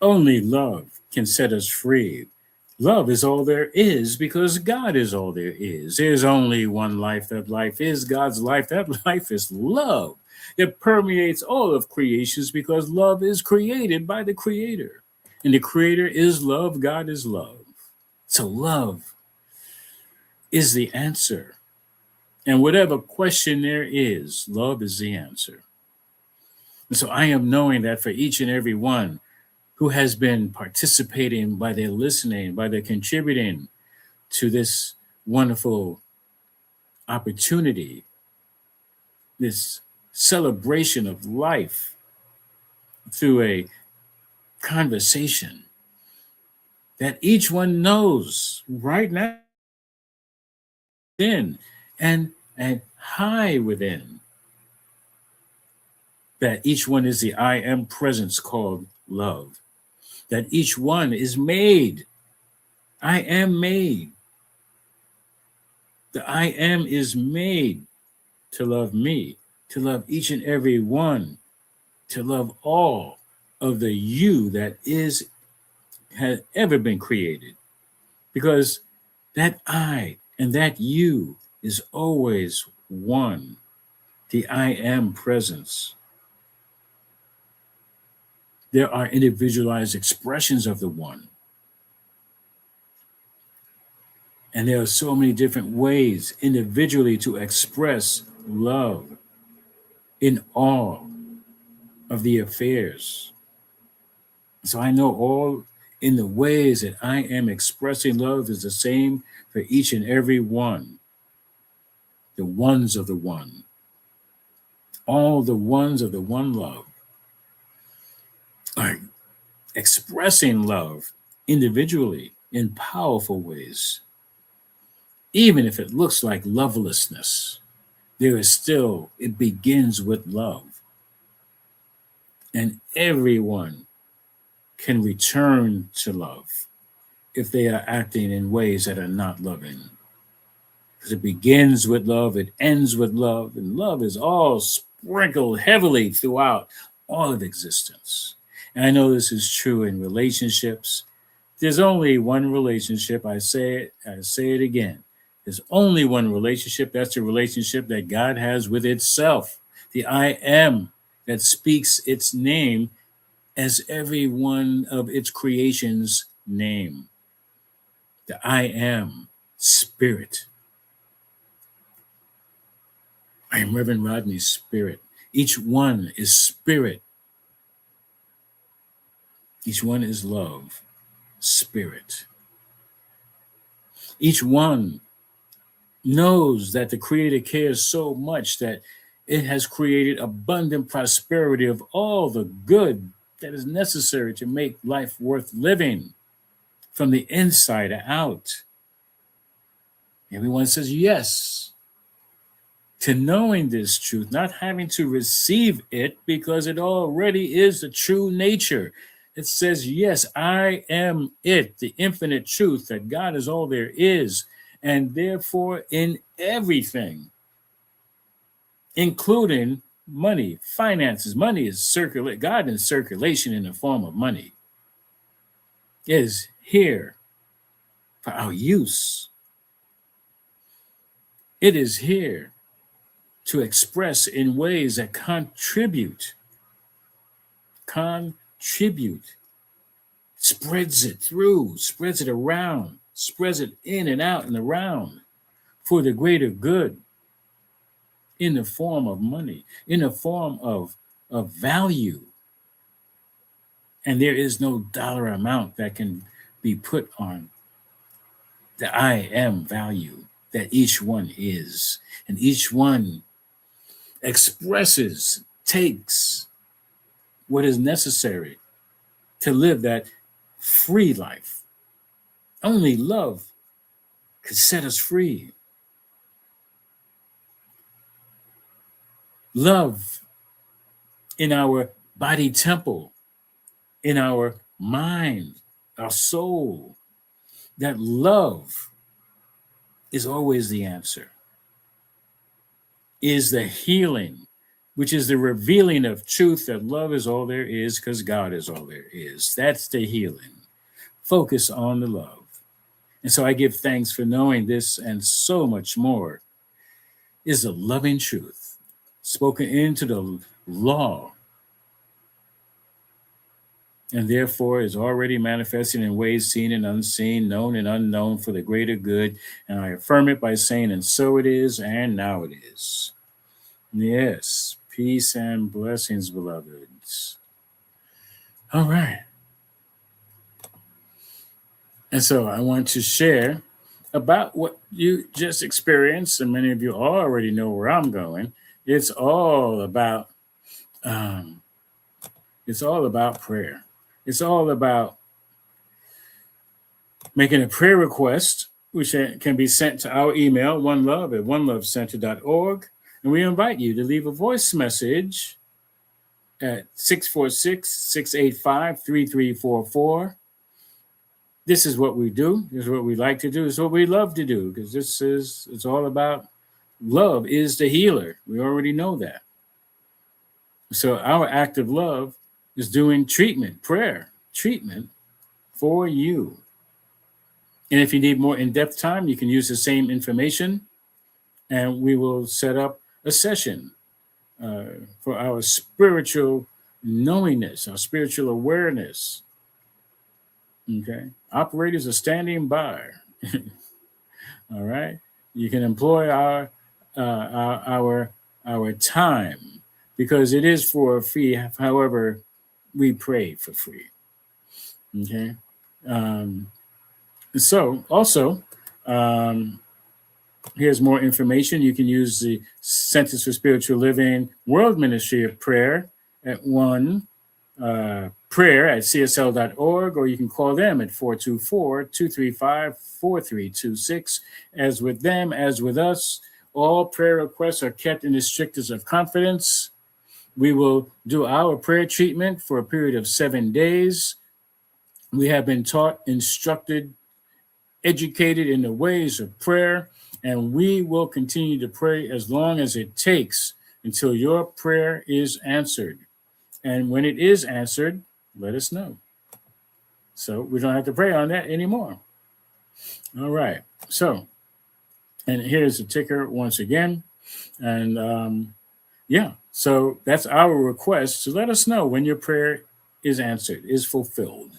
Only love can set us free. Love is all there is because God is all there is. There's only one life. That life is God's life. That life is love. It permeates all of creations because love is created by the Creator. And the Creator is love. God is love. So love is the answer. And whatever question there is, love is the answer. And so I am knowing that for each and every one who has been participating by their listening, by their contributing to this wonderful opportunity, this celebration of life through a conversation, that each one knows right now in and high within that each one is the I am presence called love, that each one is made. I am made. The I am is made to love me, to love each and every one, to love all of the you that has ever been created. Because that I and that you is always one, the I am presence. There are individualized expressions of the one. And there are so many different ways individually to express love in all of the affairs. So I know all in the ways that I am expressing love is the same for each and every one. The ones of the one. All the ones of the one love are expressing love individually in powerful ways. Even if it looks like lovelessness, there is still, it begins with love. And everyone can return to love if they are acting in ways that are not loving. Because it begins with love, it ends with love, and love is all sprinkled heavily throughout all of existence. And I know this is true in relationships. There's only one relationship. I say it again. There's only one relationship. That's the relationship that God has with itself. The I am that speaks its name as every one of its creations' name. The I am spirit. I am Reverend Rodney's spirit. Each one is spirit. Each one is love, spirit. Each one knows that the Creator cares so much that it has created abundant prosperity of all the good that is necessary to make life worth living from the inside out. Everyone says yes to knowing this truth, not having to receive it because it already is the true nature. It says, yes, I am it, the infinite truth that God is all there is, and therefore in everything, including money, finances. Money is circulate. God in circulation in the form of money is here for our use. It is here to express in ways that contribute, spreads it through, spreads it around, spreads it in and out and around for the greater good in the form of money, in the form of value. And there is no dollar amount that can be put on the I am value that each one is. And each one expresses, takes what is necessary to live that free life. Only love could set us free. Love in our body temple, in our mind, our soul. That love is always the answer, is the healing which is the revealing of truth that love is all there is because God is all there is. That's the healing. Focus on the love. And so I give thanks for knowing this and so much more is the loving truth spoken into the law and therefore is already manifesting in ways seen and unseen, known and unknown for the greater good. And I affirm it by saying, and so it is, and now it is. Yes, peace and blessings, beloveds. All right. And so I want to share about what you just experienced, and many of you already know where I'm going. It's all about prayer. It's all about making a prayer request, which can be sent to our email, oneLove@onelovecenter.org. And we invite you to leave a voice message at 646-685-3344. This is what we do. This is what we like to do. This is what we love to do, because it's all about love is the healer. We already know that. So our act of love is doing prayer treatment for you. And if you need more in-depth time, you can use the same information and we will set up a session for our spiritual knowingness, our spiritual awareness. Okay. Operators are standing by. All right. You can employ our time because it is for a fee. However, we pray for free. Okay. So also, here's more information. You can use the Centers for Spiritual Living World Ministry of Prayer at prayer@csl.org, or you can call them at 424-235-4326. As with them, as with us, all prayer requests are kept in the strictest of confidence. We will do our prayer treatment for a period of 7 days. We have been taught, instructed, educated in the ways of prayer, and we will continue to pray as long as it takes until your prayer is answered. And when it is answered, let us know. So we don't have to pray on that anymore. All right. So, and here's the ticker once again. And so that's our request. So let us know when your prayer is answered, is fulfilled.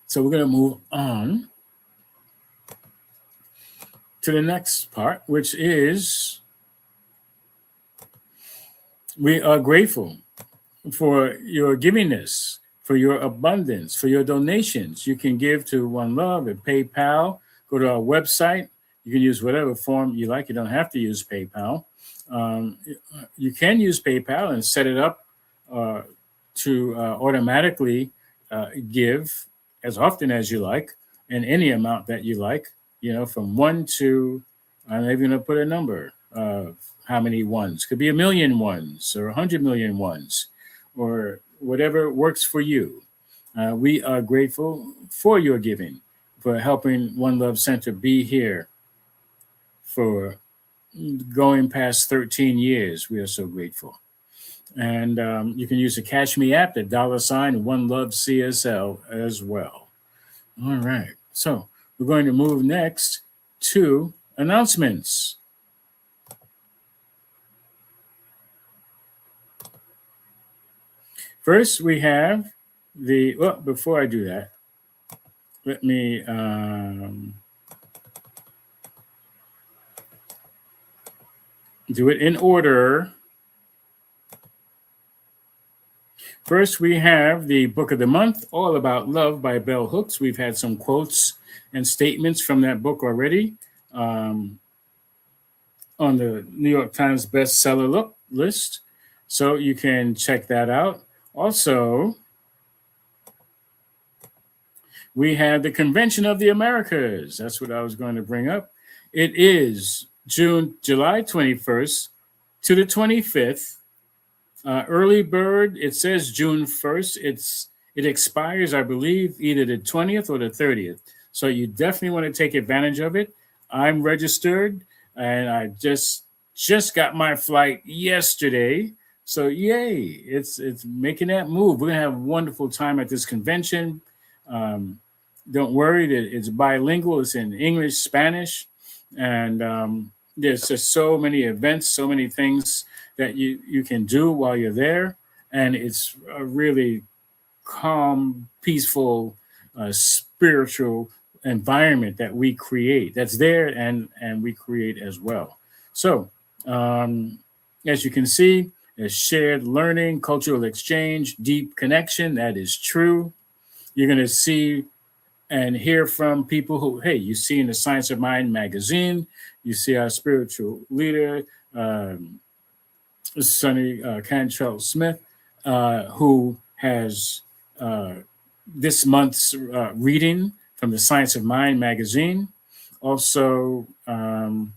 So we're going to move on to the next part, which is we are grateful for your givingness, for your abundance, for your donations. You can give to One Love at PayPal. Go to our website. You can use whatever form you like. You don't have to use PayPal. You can use PayPal and set it up to automatically give as often as you like, and any amount that you like, from 1 to, I'm even going to put a number of how many ones. Could be 1 million ones or 100 million ones or whatever works for you. We are grateful for your giving, for helping One Love Center be here for going past 13 years. We are so grateful. And you can use the Cash Me app, the $ One Love CSL as well. All right. So we're going to move next to announcements. First, we have before I do that, let me do it in order. First, we have the book of the month, All About Love by Bell Hooks. We've had some quotes and statements from that book already on the New York Times bestseller list. So you can check that out. Also, we have the Convention of the Americas. That's what I was going to bring up. It is July 21st to the 25th. Early bird, it says June 1st. It expires, I believe, either the 20th or the 30th. So you definitely want to take advantage of it. I'm registered. and I just got my flight yesterday. So yay! It's making that move. We're gonna have a wonderful time at this convention. Um, don't worry, that it's bilingual. It's in English, Spanish, and there's just so many events, so many things that you can do while you're there, and it's a really calm, peaceful, spiritual environment that we create. That's there, and we create as well. So, um, as you can see, there's shared learning, cultural exchange, deep connection. That is true. You're going to see and hear from people who, hey, you see in the Science of Mind magazine, you see our spiritual leader, Sonny Cantrell Smith, who has uh, this month's reading from the Science of Mind magazine. Also, and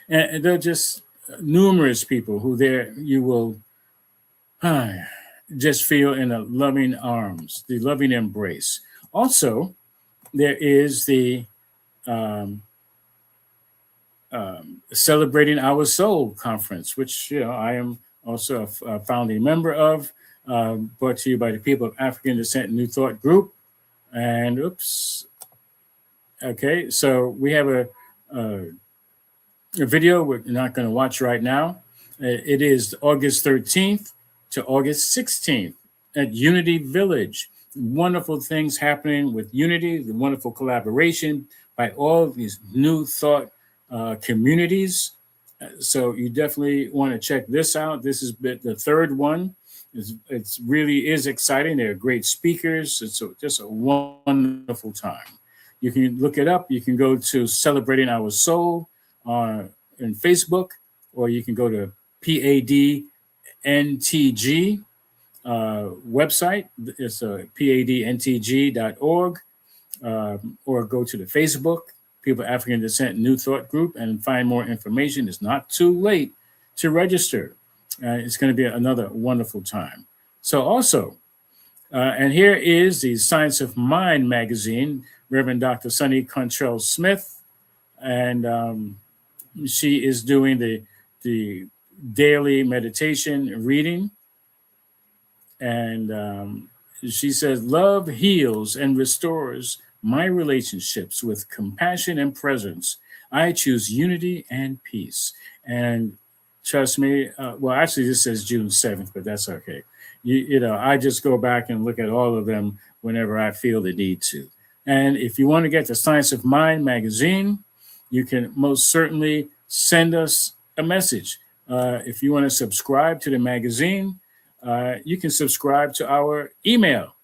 there are just numerous people who there you will just feel in the loving arms, the loving embrace. Also, there is the um, Celebrating Our Soul conference, which I am also a founding member of, brought to you by the people of African Descent New Thought Group. And oops, okay, so we have a video we're not going to watch right now. It is August 13th to August 16th at Unity Village. Wonderful things happening with Unity, the wonderful collaboration by all these new thought communities. So you definitely want to check this out. This is the third one. It's really is exciting. They're great speakers. It's just a wonderful time. You can look it up. You can go to Celebrating Our Soul in Facebook, or you can go to PADNTG website. It's padntg.org, or go to the Facebook, People of African Descent New Thought Group, and find more information. It's not too late to register. It's going to be another wonderful time. So also, and here is the Science of Mind magazine, Reverend Dr. Sonny Cantrell Smith, and she is doing the daily meditation reading, and she says, "Love heals and restores my relationships with compassion and presence. I choose unity and peace." And trust me, well, actually, this says June 7th, but that's okay. I just go back and look at all of them whenever I feel the need to. And if you want to get the Science of Mind magazine, you can most certainly send us a message. If you want to subscribe to the magazine, you can subscribe to our email.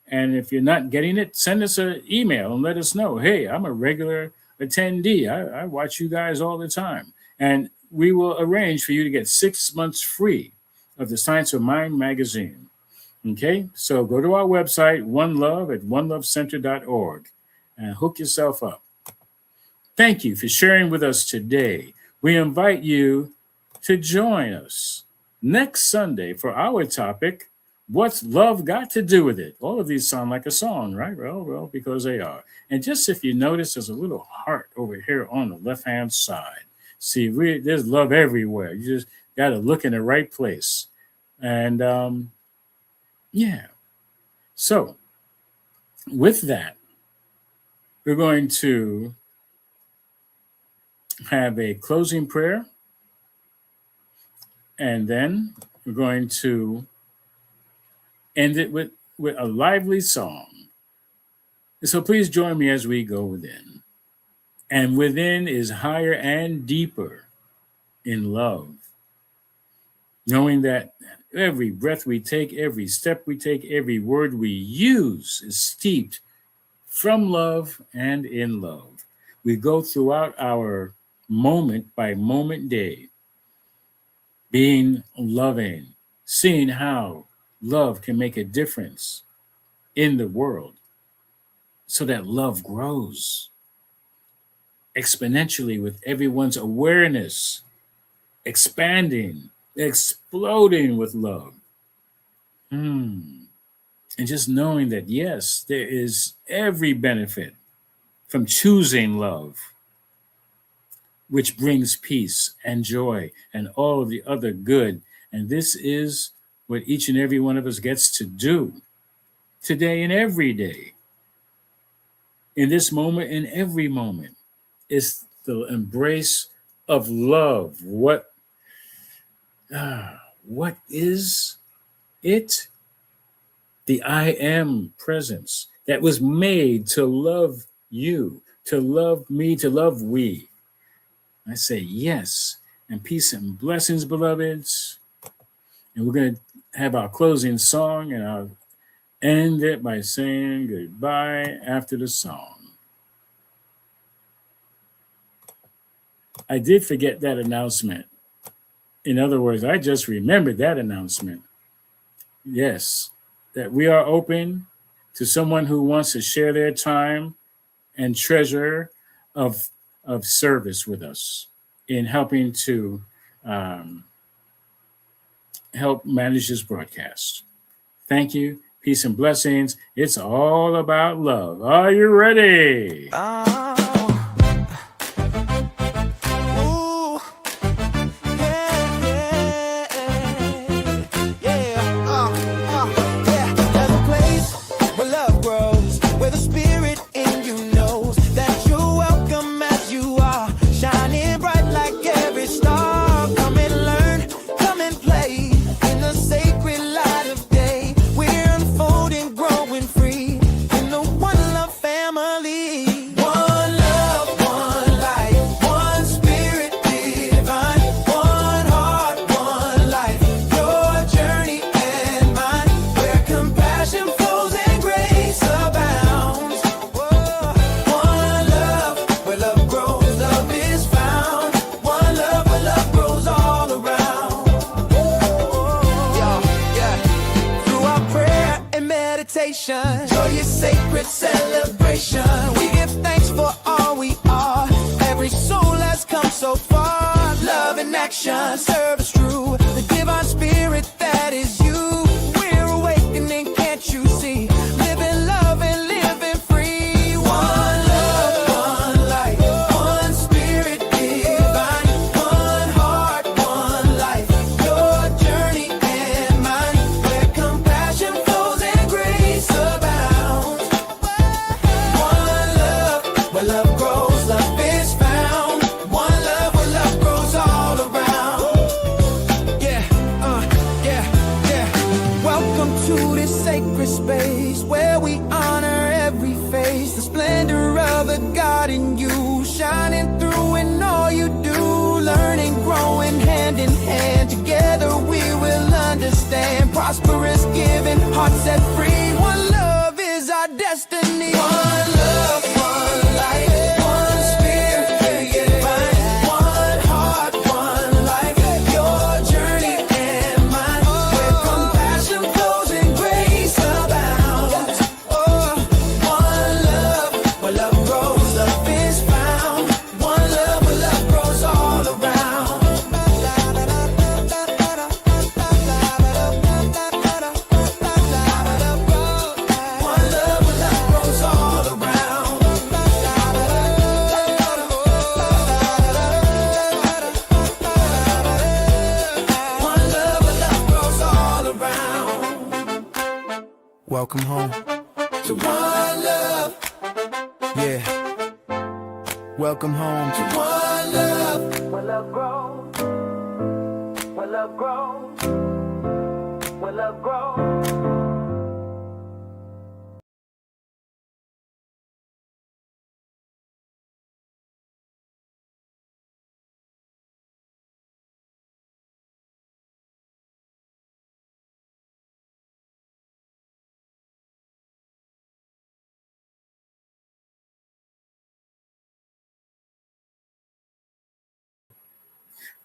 And if you're not getting it, send us an email and let us know, hey, I'm a regular attendee. I watch you guys all the time. And we will arrange for you to get 6 months free of the Science of Mind magazine. Okay, so go to our website, One Love at onelovecenter.org, and hook yourself up. Thank you for sharing with us today. We invite you to join us next Sunday for our topic, What's Love Got to Do with It? All of these sound like a song, right? Well, because they are. And just if you notice, there's a little heart over here on the left-hand side. See, there's love everywhere. You just got to look in the right place. And yeah. So with that, we're going to have a closing prayer, and then we're going to end it with a lively song. So please join me as we go within. And within is higher and deeper in love, knowing that every breath we take, every step we take, every word we use is steeped from love and in love. We go throughout our moment by moment day, being loving, seeing how love can make a difference in the world so that love grows exponentially with everyone's awareness, expanding, exploding with love. And just knowing that, yes, there is every benefit from choosing love. which brings peace and joy and all of the other good. And this is what each and every one of us gets to do today and every day. In this moment, in every moment, is the embrace of love. What is it? The I am presence that was made to love you, to love me, to love we. I say yes, and peace and blessings, beloveds. And we're going to have our closing song, and I'll end it by saying goodbye after the song. I did forget that announcement. In other words, I just remembered that announcement. Yes, that we are open to someone who wants to share their time and treasure of service with us in helping to help manage this broadcast. Thank you. Peace and blessings. It's all about love. Are you ready? Joyous sacred celebration. We give thanks for all we are. Every soul has come so far. Love in action, service true. The divine spirit that is you. We're awakening, can't you see? Living love and living free. One love, one life, one spirit divine. One heart, one life. Your journey and mine. Where compassion flows and grace abounds. One love, where love grows, love is found. One love, where love grows all around. Welcome to this sacred space where we honor every face. The splendor of the God in you, shining through in all you do. Learning, growing hand in hand. Together we will understand. Prosperous, giving, hearts set free. One love is our destiny. One love, one life, one spirit divine. One heart, one life. Your journey and mine. Where compassion flows and grace abounds. One love, where love grows, love is found. One love, where love grows all around. One love, where love grows all around. One love, where love grows all around. Welcome home. To one love, Yeah. Welcome home. to one love. Where love grows, where love grows, where love grows.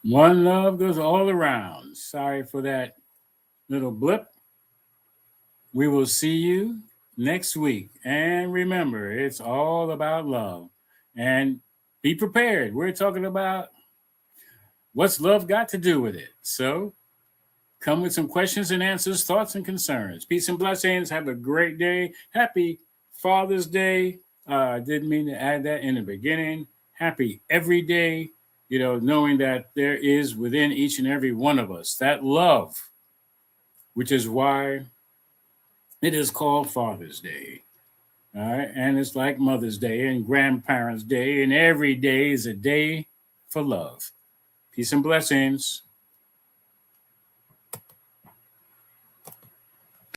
One love goes all around. Sorry for that little blip. We will see you next week. And remember, it's all about love. And be prepared. We're talking about what's love got to do with it. So come with some questions and answers, thoughts and concerns. Peace and blessings. Have a great day. Happy Father's Day. I didn't mean to add that in the beginning. Happy every day. knowing that there is within each and every one of us that love, which is why it is called Father's Day. All right. And it's like Mother's Day and Grandparents' Day, and every day is a day for love. Peace and blessings.